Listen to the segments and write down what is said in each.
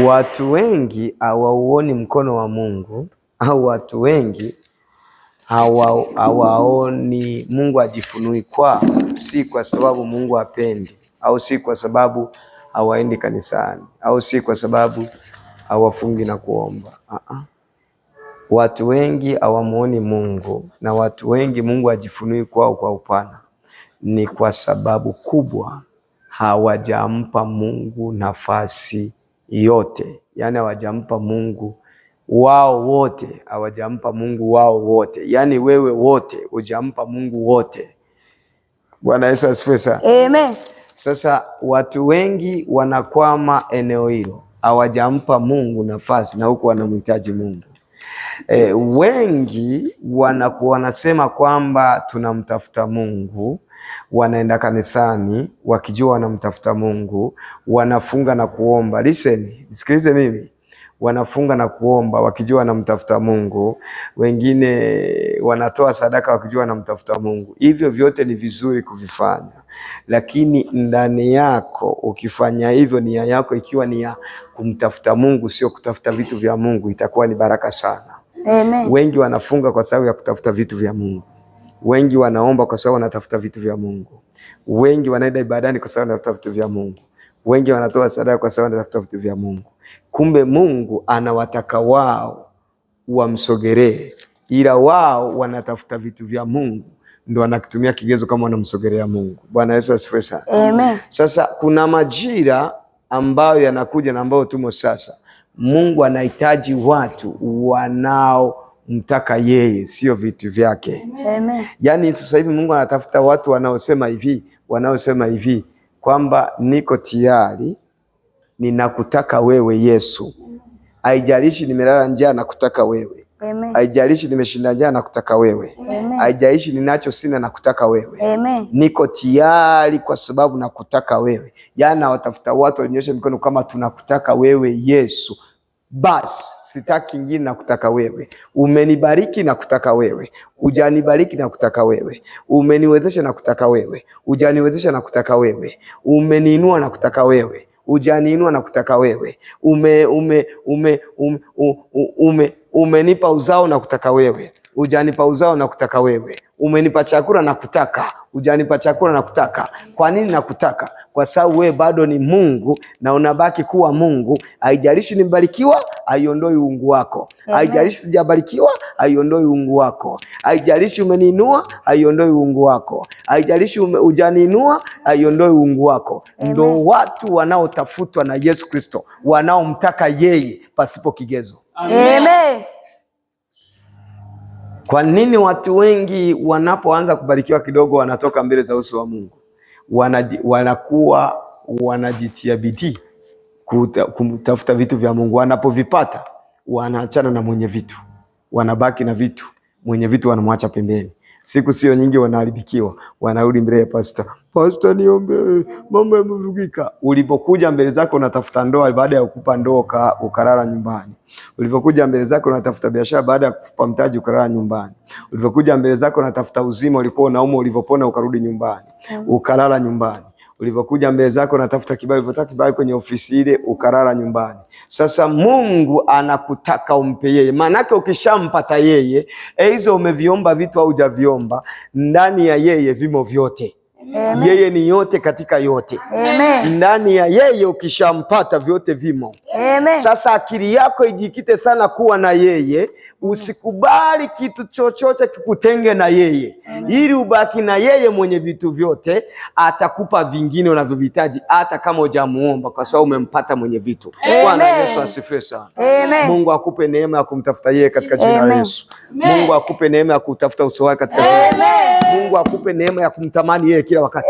Watu wengi hawauoni mkono wa Mungu, au watu wengi hawaoni Mungu ajifunui kwao, si kwa sababu Mungu hapendi, au si kwa sababu hawaendi kanisani, au si kwa sababu hawafungi na kuomba. Watu wengi hawamuoni Mungu, na watu wengi Mungu ajifunui kwao kwa upana, ni kwa sababu kubwa hawajampa Mungu nafasi yote. Yani hawajampa Mungu wao wote, hawajampa Mungu wao wote. Yani wewe wote hujampa Mungu wote. Bwana Yesu asifiwe sana. Amen. Sasa watu wengi wanakwama eneo hilo, hawajampa Mungu nafasi, na huku wanamhitaji Mungu. Wengi wanasema kwamba tunamtafuta Mungu, wanaenda kanisani wakijua wanamtafuta Mungu, wanafunga na kuomba. Listen, sikilize mimi. Wanafunga na kuomba wakijua wanamtafuta Mungu, wengine wanatoa sadaka wakijua wanamtafuta Mungu. Hivyo vyote ni vizuri kuvifanya, lakini ndani yako ukifanya hivyo, nia yako ikiwa ni ya kumtafuta Mungu, sio kutafuta vitu vya Mungu, itakuwa ni baraka sana. Amen. Wengi wanafunga kwa sababu ya kutafuta vitu vya Mungu. Wengi wanaomba kwa sababu wanatafuta vitu vya Mungu. Wengi wanaenda ibadani kwa sababu wanatafuta vitu vya Mungu. Wengi wanatoa sadaka kwa sababu wanatafuta vitu vya Mungu. Kumbe Mungu anawataka wao wamsogelee, ila wao wanatafuta vitu vya Mungu, ndio wanakitumia kigezo kama wanamsogelea Mungu. Bwana Yesu asifiwe sana. Amen. Sasa kuna majira ambayo yanakuja na ambayo tumo sasa. Mungu anahitaji watu wanaomtaka yeye, sio vitu vyake. Amen. Yaani sasa hivi Mungu anatafuta watu wanaosema hivi kwamba niko tayari, ninakutaka wewe Yesu. Haijalishi nimelala njaa, nakutaka wewe. Amen. Haijalishi nimeshinda njaa, nakutaka wewe. Amen. Haijalishi ninacho sina, nakutaka wewe. Amen. Niko tayari kwa sababu nakutaka wewe. Yaani watafuta watu walinyosha mikono kama tunakutaka wewe Yesu. Basi sitaki kingine, nakutaka wewe. Umenibariki, nakutaka wewe. Hujanibariki, nakutaka wewe. Umeniwezesha, nakutaka wewe. Hujaniwezesha, nakutaka wewe. Umeniinua, nakutaka wewe. Hujaniinua, nakutaka wewe. Umenipa uzao, nakutaka wewe. Hujanipa uzao, nakutaka wewe. Umenipa chakula, nakutaka. Hujanipa chakula, nakutaka. Kwa nini nakutaka? Kwa sababu wewe bado ni Mungu na unabaki kuwa Mungu. Haijalishi nimebarikiwa, haiondoi uungu wako. Haijalishi sijabarikiwa, haiondoi uungu wako. Haijalishi umeniinua, haiondoi uungu wako. Haijalishi hujaniinua, haiondoi uungu wako. Ndio watu wanaotafutwa na Yesu Kristo, wanaomtaka yeye pasipo kigezo. Amen. Kwa nini watu wengi wanapoanza kubarikiwa kidogo wanatoka mbele za uso wa Mungu? Wanakuwa wanajitia bidii kutafuta vitu vya Mungu. Wanapovipata wanaachana na mwenye vitu, wanabaki na vitu. Mwenye vitu wanamwacha pembeni. Siku sio nyingi wanaharibikiwa, wanarudi mbele ya pastor. Pastor, niombe, mambo yamevurugika. Ulipokuja mbele zako unatafuta ndoa, baada ya kukupa ndoa ukalala nyumbani. Ulipokuja mbele zako unatafuta biashara, baada ya kukupa mtaji ukalala nyumbani. Ulipokuja mbele zako unatafuta uzima, ulikuwa unaumwa, ulipopona ukarudi nyumbani, ukalala nyumbani. Ulivyokuja mbele zako unatafuta kibali, ulipotaka kibali kwenye ofisi ile ukalala nyumbani. Sasa Mungu anakutaka umpe yeye. Maanake ukishampata yeye, hizo umeviomba vitu au hujaviomba, ndani ya yeye vimo vyote. Amen. Yeye ni yote katika yote. Amen. Ndani ya yeye ukishampata vyote vimo. Amen. Sasa akili yako ijikite sana kuwa na yeye. Usikubali kitu chochote kikutenge na yeye. Ili ubaki na yeye mwenye vitu vyote. Atakupa vingine unavyohitaji hata kama hujamuomba, kwa sababu umempata mwenye vitu. Bwana Yesu asifiwe sana. Amen. Mungu akupe neema ya kumtafuta yeye katika jina la Yesu. Mungu akupe neema ya kutafuta uso wake katika jina la Yesu. Mungu akupe neema ya kumtamani yeye kila wakati.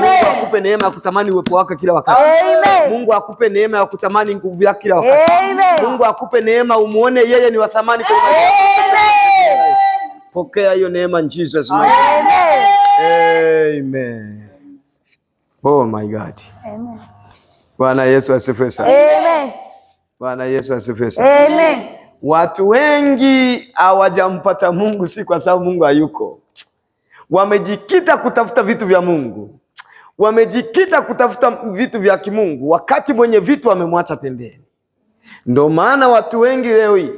Mungu akupe neema ya kutamani uwepo wake kila wakati. Mungu akupe neema ya kutamani nguvu yake kila wakati. Mungu akupe neema umuone yeye ni wa thamani kwa maisha yako. Pokea hiyo neema in Jesus name. Amen. Oh my God. Amen. Bwana Yesu asifiwe sana. Amen. Bwana Yesu asifiwe sana. Amen. Watu wengi hawajampata Mungu si kwa sababu Mungu hayuko. Wamejikita kutafuta vitu vya Mungu. Wamejikita kutafuta vitu vya kimungu, wakati mwenye vitu wamemwacha pembeni. Ndio maana watu wengi leo hii,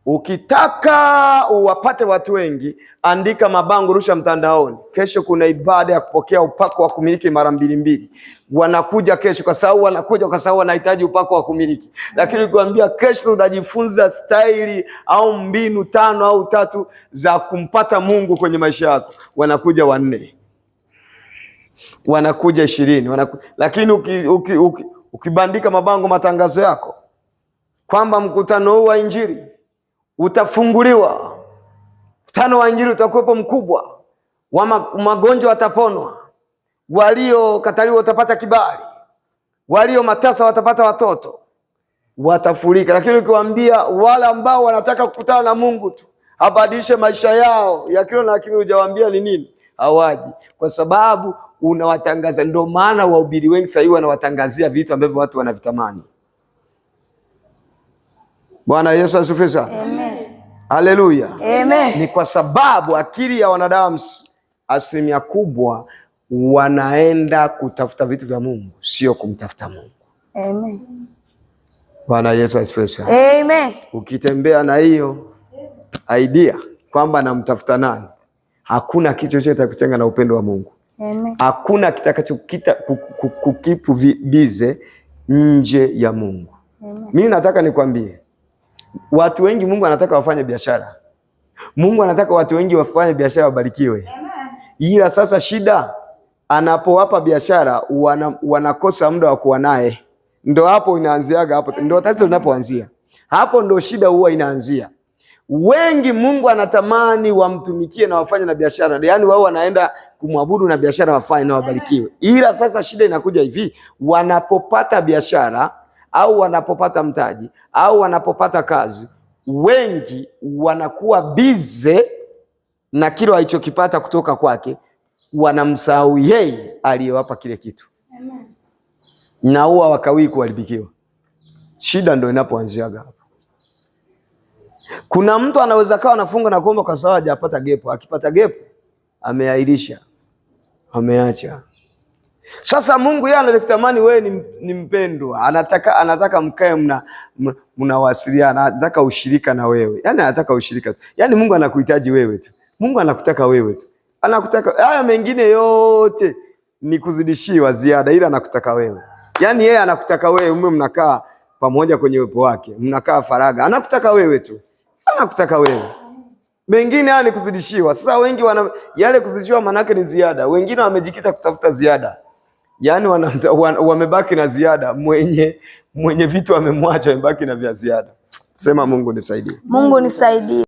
ukitaka uwapate watu wengi, andika mabango, rusha mtandaoni. Kesho kuna ibada ya kupokea upako wa kumiliki mara 2. Wanakuja kesho kwa sababu wanahitaji upako wa kumiliki. Lakini ukiwaambia kesho utajifunza staili au mbinu 5 au 3 za kumpata Mungu kwenye maisha yako, wanakuja 4, wanakuja 20, lakini ukibandika mabango, matangazo yako kwamba mkutano huu wa Injili utafunguliwa, mkutano wa Injili utakuwepo mkubwa, magonjwa wataponwa, waliokataliwa watapata kibali, walio matasa watapata watoto, watafurika. Lakini ukiwaambia wale ambao wanataka kukutana na Mungu tu, abadilishe maisha yao ya kilo na kimi, hujawaambia ni nini, hawaji, kwa sababu unawatangaza. Ndio maana wahubiri wengi sasa hivi wanawatangazia vitu ambavyo watu wanavitamani. Bwana Yesu asifiwe. Amen. Haleluya. Amen. Ni kwa sababu akili ya wanadamu 100% wanaenda kutafuta vitu vya Mungu, sio kumtafuta Mungu. Amen. Bwana Yesu asifiwe. Amen. Ukitembea na hiyo idea kwamba namtafuta nani, hakuna kitu chochote kutenga na upendo wa Mungu. Amen. Hakuna kitakachokita kukipu bize nje ya Mungu. Amen. Mimi nataka nikwambie, watu wengi Mungu anataka wafanye biashara. Mungu anataka watu wengi wafanye biashara, wabarikiwe. Amen. Ila sasa shida, anapowapa biashara wanakosa muda wa kuwa naye. Ndio hapo inaanziaga, hapo ndio tatizo linapoanzia. Hapo ndio shida huwa inaanzia. Wengi Mungu anatamani wamtumikie na wafanye na biashara. Yaani wao wanaenda kumwabudu na biashara wafanye na wabarikiwe. Ila sasa shida inakuja hivi, wanapopata biashara au wanapopata mtaji au wanapopata kazi, wengi wanakuwa bize na kile alichokipata kutoka kwake, wanamsahau yeye aliyewapa kile kitu. Amen. Na huwa wakawii kuharibikiwa. Shida ndio inapoanziaga hapo. Kuna mtu anaweza kawa anafunga na kuomba kwa sababu hajapata gepo. Akipata gepo ameahirisha, ameacha. Sasa Mungu yeye anakutamani wewe ni mpendwa. Anataka mkae mnawasiliana, anataka ushirika na wewe. Yaani anataka ushirika tu. Yaani Mungu anakuhitaji wewe tu. Mungu anakutaka wewe tu. Anakutaka, haya mengine yote ni kuzidishiwa ziada, ila anakutaka wewe. Yaani yeye anakutaka wewe, mnakaa pamoja kwenye uwepo wake, mnakaa faraga. Anakutaka wewe tu. Anakutaka wewe. Mengine haya ni kuzidishiwa. Sasa wengi yale kuzidishiwa manake ni ziada. Wengine wamejikita kutafuta ziada. Yaani wamebaki na ziada, mwenye vitu amemwacha, amebaki na vya ziada. Sema Mungu nisaidie. Mungu nisaidie.